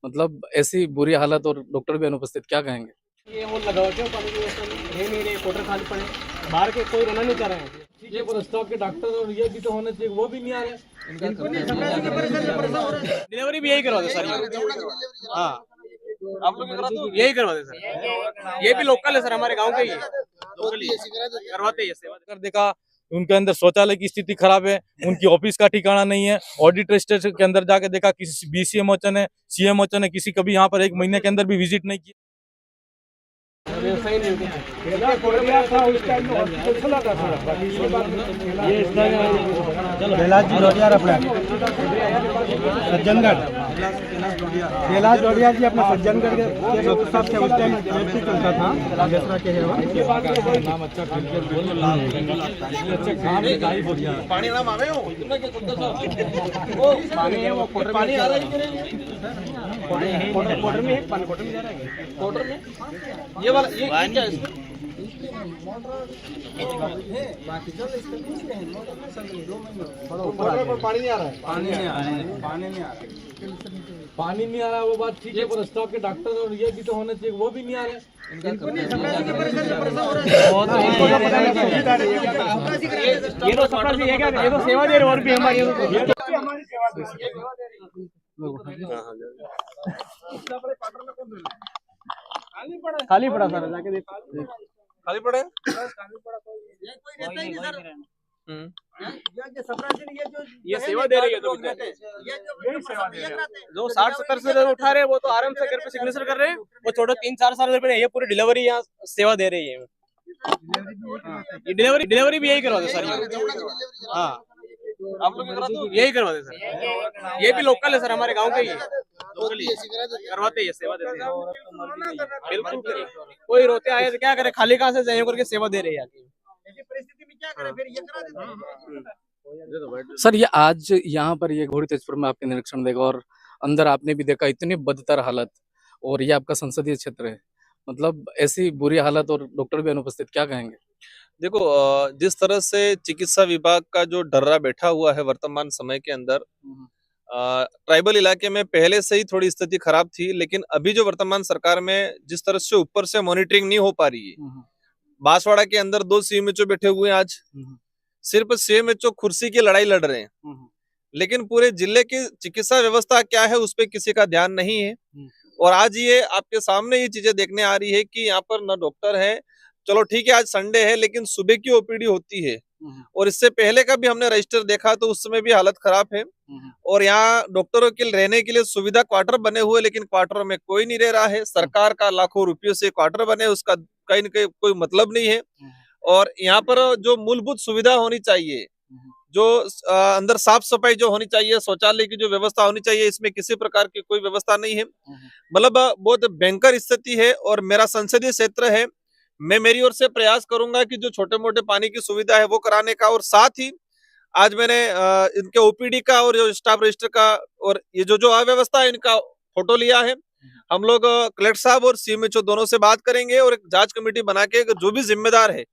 मतलब ऐसी बुरी हालत और डॉक्टर भी अनुपस्थित, क्या कहेंगे? ये वो लगाओ क्यों पानी की व्यवस्था नहीं नहीं नहीं क्वार्टर खाली पड़े बाहर के कोई रहना नहीं चाह रहे हैं ये पर स्टाफ के डॉक्टर और ये भी तो होने चाहिए वो भी नहीं आ रहे डिलीवरी भी यही करवाते सर हाँ आप लोग यही करवाते सर ये भी लोकल है सर हमारे गांव का ही है लोकल ही करवाते हैं ये सेवा कर देखा उनके अंदर शौचालय की स्थिति खराब है, उनकी ऑफिस का ठिकाना नहीं है। ऑडिट रजिस्टर के अंदर जाके देखा, किसी BCMO ने CMO ने किसी कभी यहाँ पर 1 महीने के अंदर भी विजिट नहीं की। व्यवसाय नहीं कैलाश जी डोडियार अपना सज्जनगढ़, कैलाश डोडियार जी अपना सज्जनगढ़ के डॉक्टर साहब से उस टाइम ट्रेनिंग चलता था दूसरा के है नाम अच्छा पानी नाम आवे हो पानी है वो पानी आ रहा है क्वार्टर में है पानी क्वार्टर में जा रहा है क्वार्टर में ये वाला ये क्या है पानी नहीं आ रहा है पानी नहीं आ रहा है, वो बात ठीक है, पर स्टाफ के डॉक्टर और ये भी तो होने चाहिए, वो भी नहीं आ रहे। ये तो सप्लाई से ये तो सेवा दे रहे और भी हमारी खाली पड़ा सर जाके देखो खाली पड़ा ये सेवा दे रही है तो जो 60-70 से उठा रहे हैं वो तो आराम से घर पे सिग्नेचर कर रहे हैं वो छोटे 3-4 साल में ये पूरी डिलीवरी यहाँ सेवा दे रही है ये डिलीवरी भी यही करवाते सर हाँ आप लोग यही करवाते सर ये भी लोकल है सर हमारे गांव का ही है लोकल ही करवाते हैं सेवा देते हैं बिल्कुल कोई रोते आए तो क्या करे खाली कहाँ से जाए करके सेवा दे रहे हैं परिस्थिति में क्या करे फिर ये करा देते सर ये आज यहाँ पर ये घोड़ी तेजपुर में आपके निरीक्षण देखा और अंदर आपने भी देखा इतनी बदतर हालत, और ये आपका संसदीय क्षेत्र है, मतलब ऐसी बुरी हालत और डॉक्टर भी अनुपस्थित, क्या कहेंगे? देखो जिस तरह से चिकित्सा विभाग का जो डर्रा बैठा हुआ है वर्तमान समय के अंदर, ट्राइबल इलाके में पहले से ही थोड़ी स्थिति खराब थी, लेकिन अभी जो वर्तमान सरकार में जिस तरह से ऊपर से मॉनिटरिंग नहीं हो पा रही है, बांसवाड़ा के अंदर 2 CMHO बैठे हुए हैं आज, सिर्फ CMHO कुर्सी की लड़ाई लड़ रहे हैं, लेकिन पूरे जिले की चिकित्सा व्यवस्था क्या है उस पर किसी का ध्यान नहीं है। और आज ये आपके सामने ये चीजें देखने आ रही है कि यहाँ पर न डॉक्टर है, चलो ठीक है आज संडे है लेकिन सुबह की OPD होती है, और इससे पहले का भी हमने रजिस्टर देखा तो उस समय भी हालत खराब है। और यहाँ डॉक्टरों के रहने के लिए सुविधा क्वार्टर बने हुए, लेकिन क्वार्टर में कोई नहीं रह रहा है। सरकार का लाखों रुपयों से क्वार्टर बने, उसका कहीं न कहीं कोई मतलब नहीं है। और यहाँ पर जो मूलभूत सुविधा होनी चाहिए, जो अंदर साफ सफाई जो होनी चाहिए, शौचालय की जो व्यवस्था होनी चाहिए, इसमें किसी प्रकार की कोई व्यवस्था नहीं है। मतलब बहुत भयंकर स्थिति है। और मेरा संसदीय क्षेत्र है, मैं मेरी ओर से प्रयास करूंगा कि जो छोटे मोटे पानी की सुविधा है वो कराने का, और साथ ही आज मैंने इनके OPD का और जो स्टाफ रजिस्टर का और ये जो अव्यवस्था है इनका फोटो लिया है। हम लोग कलेक्टर साहब और CMHO दोनों से बात करेंगे और एक जांच कमेटी बना के जो भी जिम्मेदार है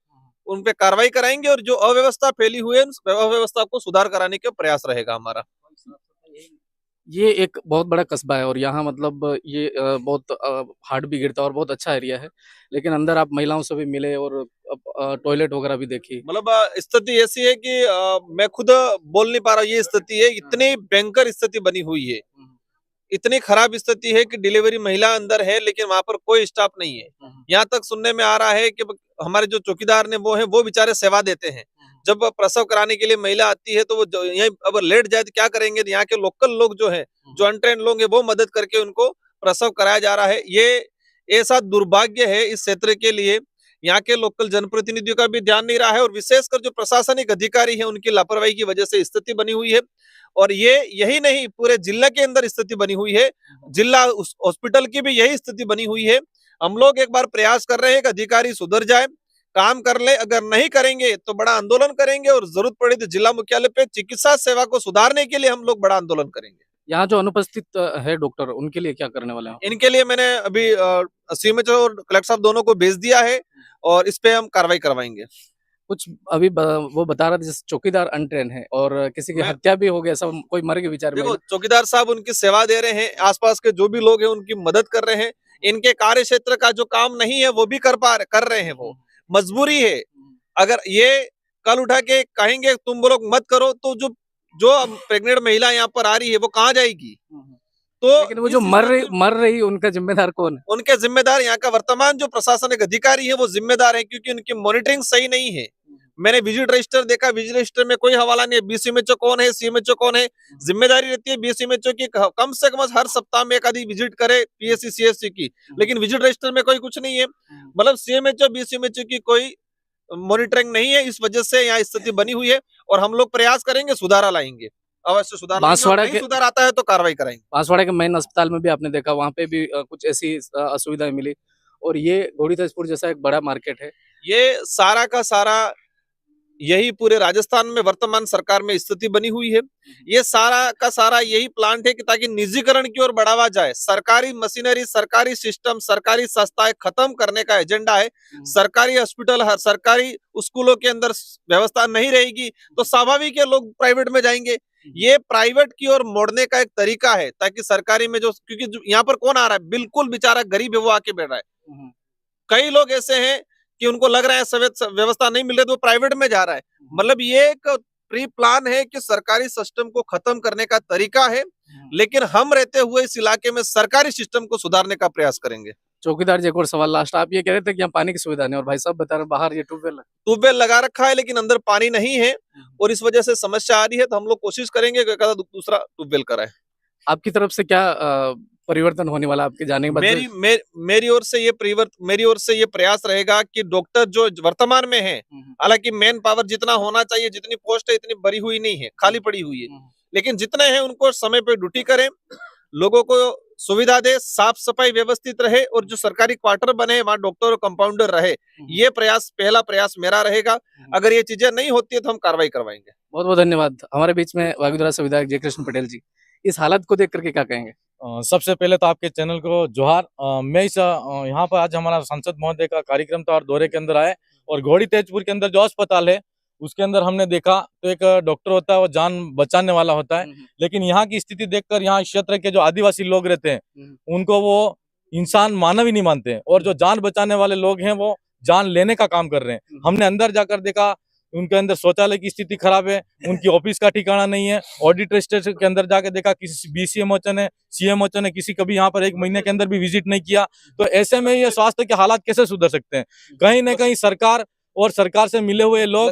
उन पे कार्रवाई कराएंगे, और जो अव्यवस्था फैली हुई है उस अव्यवस्था को सुधार कराने का प्रयास रहेगा हमारा। ये एक बहुत बड़ा कस्बा है और यहाँ मतलब ये बहुत हार्ट भी गिरता है और बहुत अच्छा एरिया है, लेकिन अंदर आप महिलाओं से भी मिले और टॉयलेट वगैरह भी देखी। मतलब स्थिति ऐसी है कि मैं खुद बोल नहीं पा रहा, ये स्थिति है, इतनी भयंकर स्थिति बनी हुई है, इतनी खराब स्थिति है कि डिलीवरी महिला अंदर है लेकिन वहां पर कोई स्टाफ नहीं है। यहाँ तक सुनने में आ रहा है कि हमारे जो चौकीदार ने वो बेचारे सेवा देते हैं, जब प्रसव कराने के लिए महिला आती है तो वो यही अब लेट जाए तो क्या करेंगे, यहाँ के लोकल लोग जो है, जो अनट्रेंड लोग हैं, वो मदद करके उनको प्रसव कराया जा रहा है। ये ऐसा दुर्भाग्य है इस क्षेत्र के लिए। यहाँ के लोकल जनप्रतिनिधियों का भी ध्यान नहीं रहा है, और विशेषकर जो प्रशासनिक अधिकारी है उनकी लापरवाही की वजह से स्थिति बनी हुई है। और ये यही नहीं, पूरे जिला के अंदर स्थिति बनी हुई है, जिला हॉस्पिटल की भी यही स्थिति बनी हुई है। हम लोग एक बार प्रयास कर रहे हैं कि अधिकारी सुधर जाए, काम कर ले, अगर नहीं करेंगे तो बड़ा आंदोलन करेंगे, और जरूरत पड़ी तो जिला मुख्यालय पे चिकित्सा सेवा को सुधारने के लिए हम लोग बड़ा आंदोलन करेंगे। यहाँ जो अनुपस्थित है डॉक्टर, उनके लिए क्या करने वाले हैं? इनके लिए मैंने अभी CMHO और कलेक्टर साहब दोनों को भेज दिया है, और इस पे हम कार्रवाई करवाएंगे। कुछ अभी वो बता रहा था जैसे चौकीदार अनट्रेन है और किसी की मैं- हत्या भी हो गया, सब कोई मर के विचार में। देखो, चौकीदार साहब उनकी सेवा दे रहे हैं, आसपास के जो भी लोग हैं उनकी मदद कर रहे हैं। इनके कार्य क्षेत्र का जो काम नहीं है वो भी कर रहे हैं। वो मजबूरी है। अगर ये कल उठा के कहेंगे तुम लोग मत करो, तो जो जो प्रेग्नेंट महिला यहाँ पर आ रही है वो कहाँ जाएगी? तो लेकिन वो इस जो स्थिति- मर रही उनका जिम्मेदार कौन है? उनके जिम्मेदार यहाँ का वर्तमान जो प्रशासनिक अधिकारी है वो जिम्मेदार है, क्योंकि उनकी मॉनिटरिंग सही नहीं है। मैंने विजिट रजिस्टर देखा, विजिट रजिस्टर में कोई हवाला नहीं है, बीसीएमएचओ कौन है, सीएमएचओ कौन है। जिम्मेदारी रहती है बीसीएमएचओ की कम से कम हर सप्ताह में एक आधी विजिट करे पीएससी सीएससी की, लेकिन विजिट रजिस्टर में कोई कुछ नहीं है। मतलब सीएमएचओ बीसीएमएचओ की कोई मॉनिटरिंग नहीं है। इस वजह से यहाँ स्थिति बनी हुई है और हम लोग प्रयास करेंगे, सुधार लाएंगे, अवश्य सुधार लाएंगे। बांसवाड़ा और नहीं के- सुधार आता है तो कार्रवाई कराएंगे। बांसवाड़ा के मेन अस्पताल में भी आपने देखा, वहाँ पे भी कुछ ऐसी असुविधाएं मिली। और ये घोड़ी तेजपुर जैसा एक बड़ा मार्केट है। ये सारा का सारा यही पूरे राजस्थान में वर्तमान सरकार में स्थिति बनी हुई है। ये सारा का सारा यही प्लांट है कि ताकि निजीकरण की ओर बढ़ावा जाए। सरकारी मशीनरी, सरकारी सिस्टम, सरकारी संस्थाएं खत्म करने का एजेंडा है। सरकारी हॉस्पिटल, सरकारी स्कूलों के अंदर व्यवस्था नहीं रहेगी तो स्वाभाविक है लोग प्राइवेट में जाएंगे। ये प्राइवेट की ओर मोड़ने का एक तरीका है, ताकि सरकारी में जो, क्योंकि यहाँ पर कौन आ रहा है, बिल्कुल बेचारा गरीब है वो आके बैठ रहा है। कई लोग ऐसे हैं कि उनको लग रहा है व्यवस्था नहीं मिल रही तो वो प्राइवेट में जा रहा है। मतलब ये एक प्री प्लान है कि सरकारी सिस्टम को खत्म करने का तरीका है, लेकिन हम रहते हुए इस इलाके में सरकारी सिस्टम को सुधारने का प्रयास करेंगे। चौकीदार जी, एक और सवाल लास्ट, आप ये कह रहे थे कि यहाँ पानी की सुविधा नहीं, और भाई साहब बता रहे बाहर ये ट्यूबवेल लगा रखा है लेकिन अंदर पानी नहीं है और इस वजह से समस्या आ रही है। तो हम लोग कोशिश करेंगे कि दूसरा ट्यूबवेल कराएं। आपकी तरफ से क्या परिवर्तन होने वाला आपके जाने के बाद? मेरी ओर से ये प्रयास रहेगा कि डॉक्टर जो वर्तमान में है, हालांकि मैन पावर जितना होना चाहिए, जितनी पोस्ट है इतनी भरी हुई नहीं है, खाली पड़ी हुई है, लेकिन जितने हैं उनको समय पे ड्यूटी करें, लोगों को सुविधा दे, साफ सफाई व्यवस्थित रहे और जो सरकारी क्वार्टर बने वहां डॉक्टर और कंपाउंडर रहे। ये पहला प्रयास मेरा रहेगा। अगर ये चीजें नहीं होती है तो हम कार्रवाई करवाएंगे। बहुत बहुत धन्यवाद। हमारे बीच में वागुधरा से विधायक जयकृष्ण पटेल जी, इस हालत को देख करके क्या कहेंगे? सबसे पहले तो आपके चैनल को जोहार। मैं इस यहाँ पर आज हमारा सांसद महोदय का कार्यक्रम था और दौरे के अंदर आए, और घोड़ी तेजपुर के अंदर जो अस्पताल है उसके अंदर हमने देखा तो एक डॉक्टर होता है वो जान बचाने वाला होता है, लेकिन यहाँ की स्थिति देखकर यहाँ क्षेत्र के जो आदिवासी लोग रहते हैं उनको वो इंसान मानव ही नहीं मानते हैं, और जो जान बचाने वाले लोग हैं वो जान लेने का काम कर रहे हैं। हमने अंदर जाकर देखा उनके अंदर शौचालय की स्थिति खराब है, उनकी ऑफिस का ठिकाना नहीं है। ऑडिट रजिस्टर के अंदर जाके देखा, किसी बीसीएमओ ने सीएमओ ने किसी कभी यहाँ पर 1 महीने के अंदर भी विजिट नहीं किया। तो ऐसे में ये स्वास्थ्य के हालात कैसे सुधर सकते हैं? कहीं ना कहीं सरकार और सरकार से मिले हुए लोग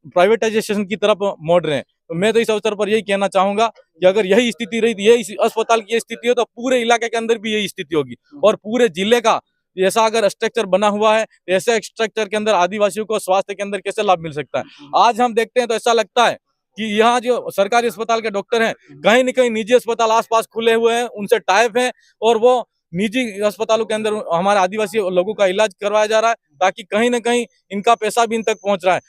प्राइवेटाइजेशन की तरफ मोड़ रहे हैं। तो मैं तो इस अवसर पर यही कहना चाहूंगा कि अगर यही स्थिति रही, यही अस्पताल की स्थिति हो तो पूरे इलाके के अंदर भी यही स्थिति होगी, और पूरे जिले का ऐसा अगर स्ट्रक्चर बना हुआ है, ऐसे स्ट्रक्चर के अंदर आदिवासियों को स्वास्थ्य के अंदर कैसे लाभ मिल सकता है? आज हम देखते हैं तो ऐसा लगता है कि यहाँ जो सरकारी अस्पताल के डॉक्टर हैं, कहीं न कहीं निजी अस्पताल आसपास खुले हुए हैं, उनसे टाइप है, और वो निजी अस्पतालों के अंदर हमारे आदिवासी लोगों का इलाज करवाया जा रहा है, ताकि कहीं ना कहीं इनका पैसा भी इन तक पहुंच रहा है।